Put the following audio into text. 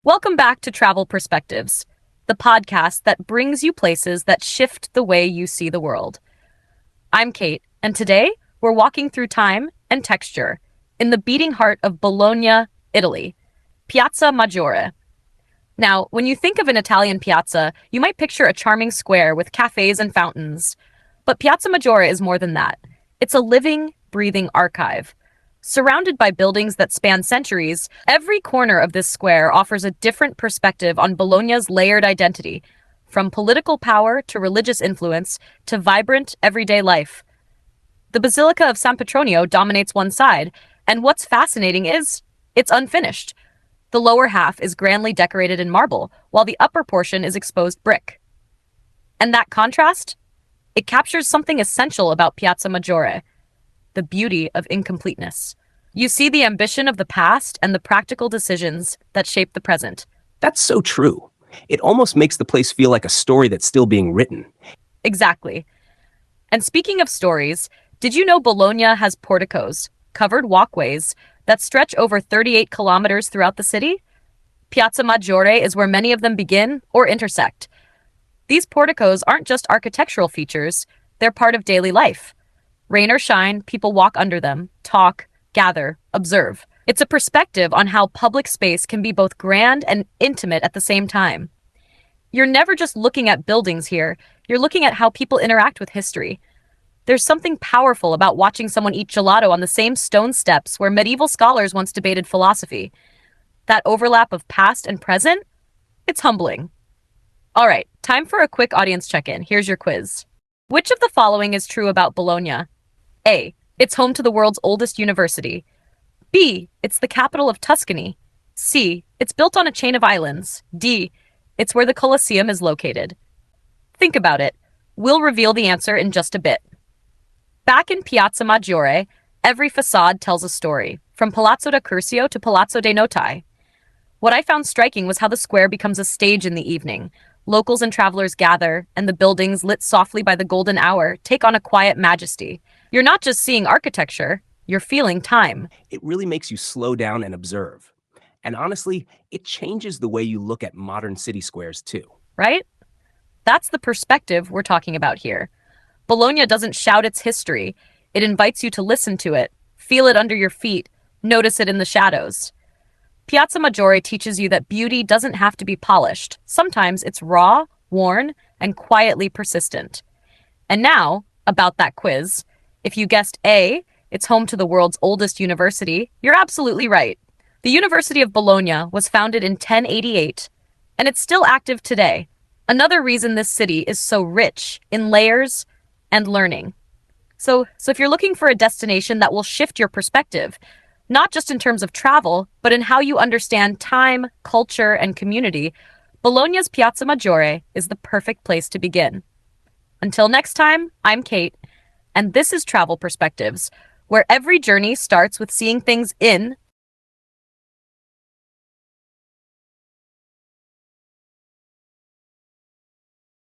Welcome back to Travel Perspectives, the podcast that brings you places that shift the way you see the world. I'm Kate, and today we're walking through time and texture in the beating heart of Bologna, Italy, Piazza Maggiore. Now, when you think of an Italian piazza, you might picture a charming square with cafes and fountains. But Piazza Maggiore is more than that. It's a living, breathing archive. Surrounded by buildings that span centuries, every corner of this square offers a different perspective on Bologna's layered identity, from political power to religious influence to vibrant, everyday life. The Basilica of San Petronio dominates one side, and what's fascinating is it's unfinished. The lower half is grandly decorated in marble, while the upper portion is exposed brick. And that contrast? It captures something essential about Piazza Maggiore: the beauty of incompleteness. You see the ambition of the past and the practical decisions that shape the present. That's so true. It almost makes the place feel like a story that's still being written. Exactly. And speaking of stories, did you know Bologna has porticos, covered walkways, that stretch over 38 kilometers throughout the city? Piazza Maggiore is where many of them begin or intersect. These porticos aren't just architectural features, they're part of daily life. Rain or shine, people walk under them, talk, gather, observe. It's a perspective on how public space can be both grand and intimate at the same time. You're never just looking at buildings here, you're looking at how people interact with history. There's something powerful about watching someone eat gelato on the same stone steps where medieval scholars once debated philosophy. That overlap of past and present? It's humbling. All right, time for a quick audience check-in. Here's your quiz. Which of the following is true about Bologna? A. It's home to the world's oldest university. B. It's the capital of Tuscany. C. It's built on a chain of islands. D. It's where the Colosseum is located. Think about it. We'll reveal the answer in just a bit. Back in Piazza Maggiore, every facade tells a story, from Palazzo da Curzio to Palazzo dei Notai. What I found striking was how the square becomes a stage in the evening. Locals and travelers gather, and the buildings, lit softly by the golden hour, take on a quiet majesty. You're not just seeing architecture, you're feeling time. It really makes you slow down and observe. And honestly, it changes the way you look at modern city squares too. Right? That's the perspective we're talking about here. Bologna doesn't shout its history. It invites you to listen to it, feel it under your feet, notice it in the shadows. Piazza Maggiore teaches you that beauty doesn't have to be polished. Sometimes it's raw, worn, and quietly persistent. And now, about that quiz. If you guessed A, it's home to the world's oldest university, you're absolutely right. The University of Bologna was founded in 1088, and it's still active today. Another reason this city is so rich in layers and learning. So if you're looking for a destination that will shift your perspective, not just in terms of travel, but in how you understand time, culture, and community, Bologna's Piazza Maggiore is the perfect place to begin. Until next time, I'm Kate, and this is Travel Perspectives, where every journey starts with seeing things in